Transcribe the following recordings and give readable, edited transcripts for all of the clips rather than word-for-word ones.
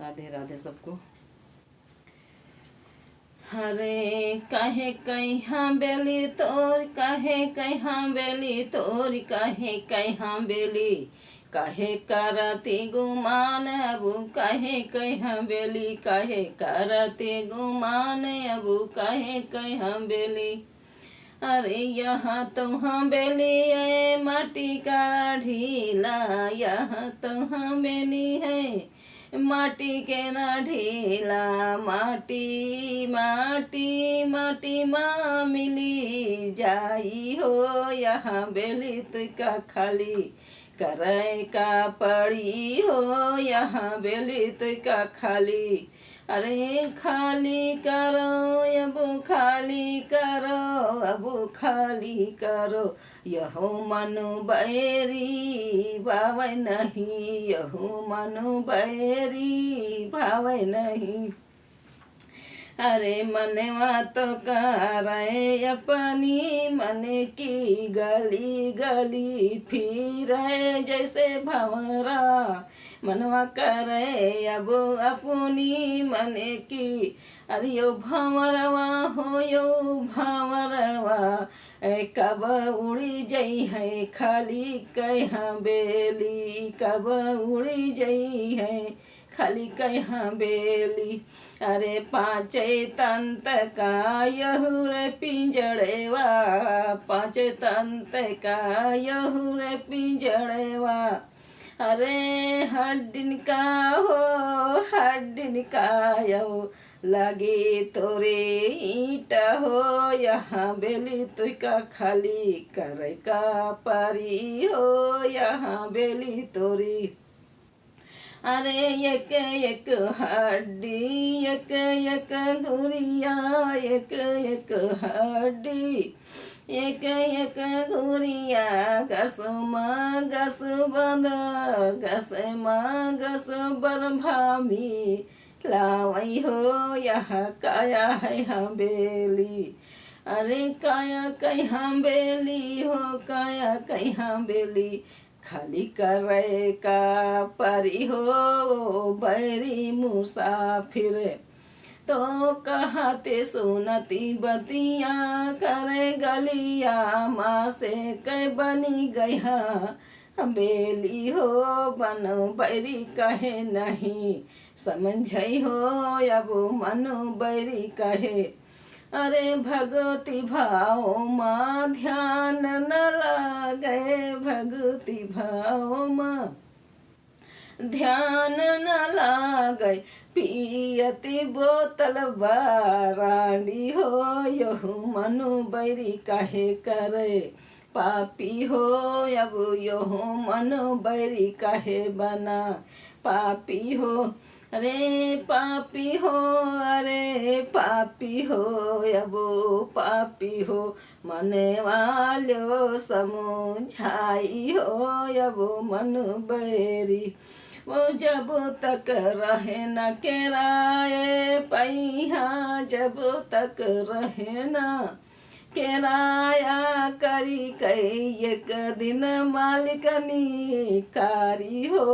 राधे राधे सबको। हरे कहे कहाँ बेली तोर, कहे कहाँ बेली तोर, कहे कहाँ बेली, कहे करती गुमान अबू, कहे कहाँ बेली, कहे करती गुमान अबू, कहे कहाँ बेली। अरे यहाँ तो हम बेली है माटी का ढीला, यहाँ तो हम बेली है माटी के ना ढीला, माटी माटी माटी माँ मिली जाई हो, यहाँ बेली तुका खाली करे का पड़ी हो, यहाँ बेली तुका खाली। अरे खाली करो अबू खाली करो, अबू खाली करो, यहो मनु बैरी भावे नहीं, यहो मनु बैरी भावे नहीं। अरे मनवा तो करे अपनी मन की गली गली फिरे जैसे भंवरा, मनवा करे अब अपनी मन की। अरे यो भंवरवा हो यो भंवरवा, कब उड़ी जई है खाली कहाँ बेली, कब उड़ी जई है खाली कहाँ बेली। अरे पाँचे तंत का यहुर पिंजड़ेवा, पाँचे तंत का यहुर पिंजड़ेवा। अरे हड्डिन का हो हड्डिन का यो, लगे तोरे ईट हो, यहाँ बेली तुका खाली करे का पारी हो, यहाँ बेली तोरी। अरे एक एक हड्डी एक एक गुड़िया, एक एक हड्डी एक एक गुड़िया, घस माँ घस बंद घस माँ घस बरभामी लावई हो, यह काया है हम बेली। अरे काया कहाँ बेली हो, काया कहाँ बेली, खाली करे का परी हो बैरी मुसाफिर। तो कहते सुनती बतिया करे गलिया, माँ से कै बनी गया बेली हो, बन बैरी कहे नहीं समझई हो, अब मनु बैरी कहे। अरे भगवती भाव माँ ध्यान न लागे, भगवती भाव माँ ध्यान न लागे, पियती बोतल बारांडी हो, यहू मनु बैरी कहे करे पापी हो, अब यहू मनु बैरी कहे बना पापी हो। अरे पापी हो अरे पापी हो, अब पापी हो मने वालो समझाई हो, अब मनु बैरी। वो जब तक रहे न किराए पैहा, जब तक रहे न किराया करी कई, एक दिन मालिकनी कारी हो,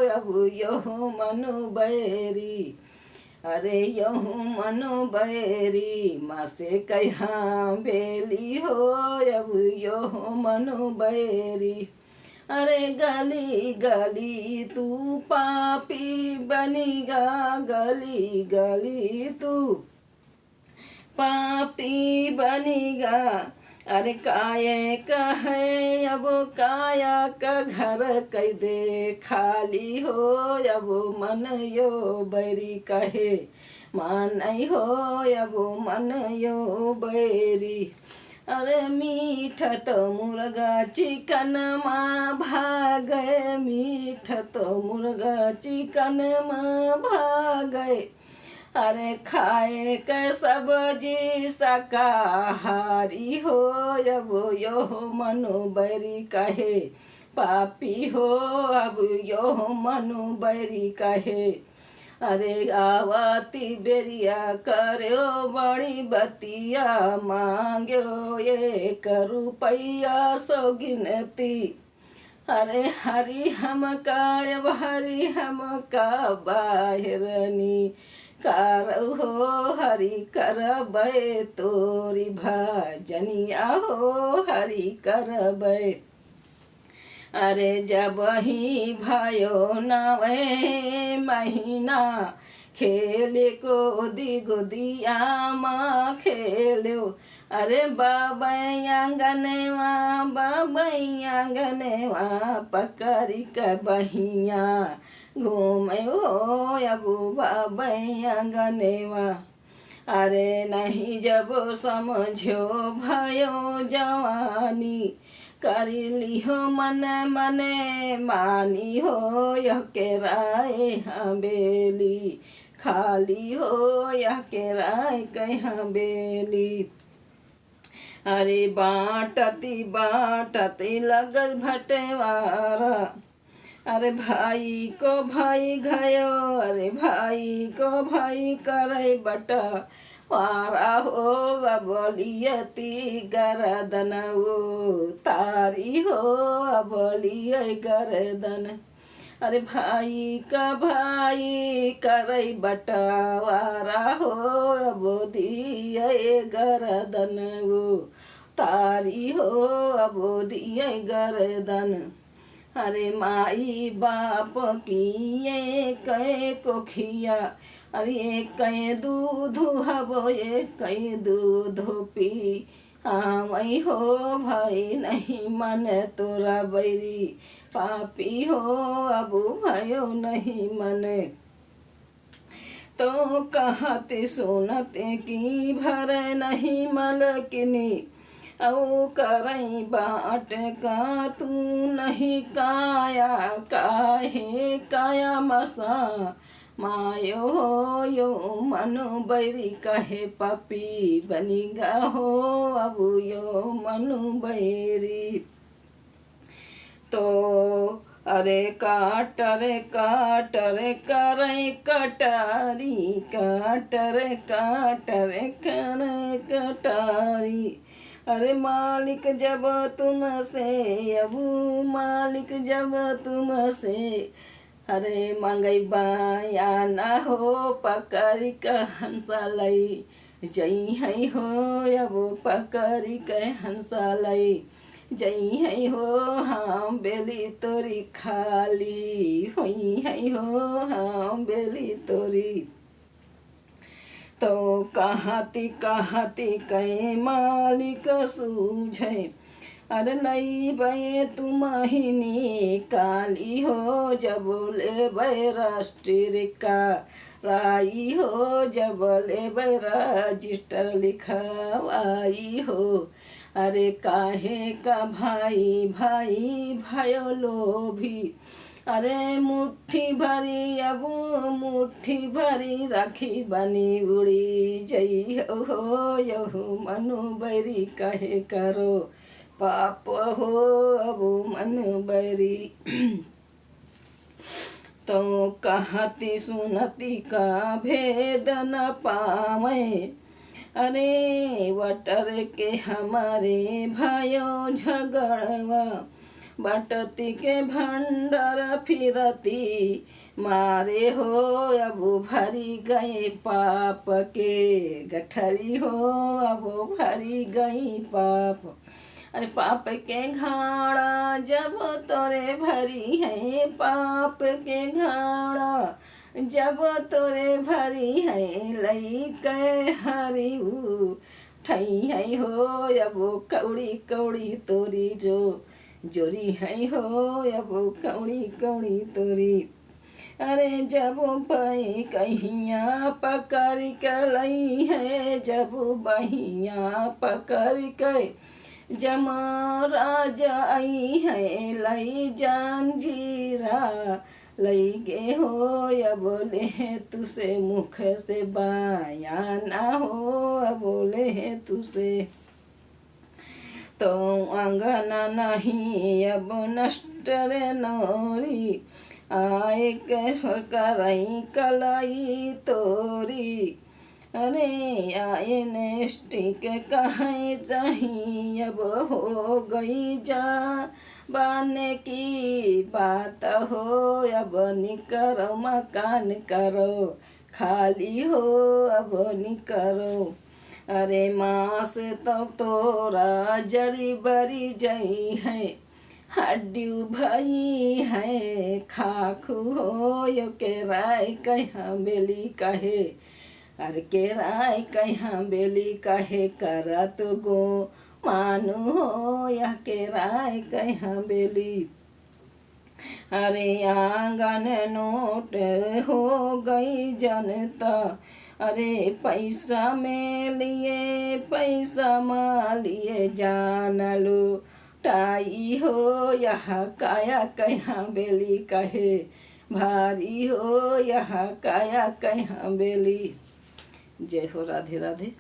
अब यो मनु बैरी। अरे यो मनु बैरी माँ से कहाँ बेली हो, अब यो मनु बैरी। अरे गली गली तू पापी बनीगा, गली गली तू पापी बनीगा। अरे काये कहे अब काया का घर कह दे खाली हो, अब मन यो बैरी कहे मान हो, अब मन यो बैरी। अरे मीठ तो मुर्गा चिकन माँ भागे, मीठ तो मुर्गा चिकन माँ भागे। अरे खाए के सब्जी शाकाहारी हो, अब यो मनु बैरी कहे पापी हो, अब यो मनु बैरी कहे। अरे आवाती बेरिया करो बड़ी बतिया, मांगो 1 रुपया 100 गिनती, अरे हरि हम का अब हरि हम का बाहिरनी कारौ हो हरि करबै तोरी भजनिया हो हरि करबै। अरे जब ही भयो नवे महीना खेले गोदी गोदियामा खेल्यो। अरे बाबै आंगनवा पकड़ी के बहिया घूमयो हो अब बाबै आंगनवा। अरे नहीं जब समझो भयो जवानी करी लिहो मन मने मानी हो यह के राय हवेली खाली हो यह के राय कह हवेली। अरे बाटती लगत भटेवारा। अरे भाई को भाई गयो अरे भाई को भाई करे बटा वारा हो बोलियती गरदन वो तारी हो बोलिय गरदन। अरे भाई का भाई करे बटवारा हो बोदिय गरदन वो तारी हो बोदिय गरदन। अरे माई बाप की ये कै कोखिया अरे कै दूध हबो ये कै दूध पी आवई हो भाई नहीं मन तोरा बैरी पापी हो अबू भयो नहीं मने। तो कहते सुनते की भर नहीं मलकिनी औ करई बाट का तू नहीं काया काहे काया मसा मायो हो यो मनु बैरी कहे पपी बनी गा हो अब यो मनु बैरी। तो अरे काटर करे कटारी काटर करे कटारी। अरे मालिक जब तुमसे अबू मालिक जब तुमसे अरे मंगई बाया ना हो पकड़ी का हंसा लई जई है हो अब पकड़ी के हंसा लई जई है हो हाँ बेली तोरी खाली हुई है हो हाँ बेली तोरी। तो कहती कई मालिक सूझे अरे नहीं बे तुम ही काली हो जब ले बे राष्ट्रीय का राई हो जब ले बे रजिस्टर लिखवाई हो। अरे काहे का भाई भयो लोभी अरे मुट्ठी भरी अब मुट्ठी भरी राखी बनी उड़ी जई हो यहु मनु बैरी कहे करो पाप हो अब मनु बैरी। तो कहती सुनती का भेद न पावे अरे वटर के हमारे भयो झगड़वा बटती के भंडार फिरती मारे हो अब भरी गए पाप के गठरी हो अब भरी गई पाप। अरे पाप के घाड़ा जब तोरे भरी है पाप के घाड़ा जब तोरे भरी है लई के हरी ठई है हो अब कौड़ी कौड़ी तोरी जो जोरी है हो अब कौड़ी कौड़ी तोरी। अरे जब पाई कहिया पकड़ के लई है जब बहिया पकड़ के जमा राजा आई है लई जान जीरा लई गे हो या बोले तुसे मुख से बाया ना हो बोले तुसे। तो अंगना नहीं अब नष्ट रे नोरी आए करई कलाई तोरी। अरे आए नेष्टि के कहीं रही अब हो गई जा बाने की बात हो, अब नि करो मकान करो, खाली हो अब नि करो। अरे मांस तब तोरा जड़ी बरी जई है, हड्डी भई है खाखू हो यो के राय कहाँ बेली कहे। अरे के राय कहाँ बेली कहे करत गो मानु हो या के राय कहाँ बेली। अरे आंगन नोट हो गई जनता, अरे पैसा में लिए पैसा मालिए जान लो टाई हो यह काया कहाँ बेली कहे, भारी हो यह काया कहाँ बेली। जय हो राधे राधे।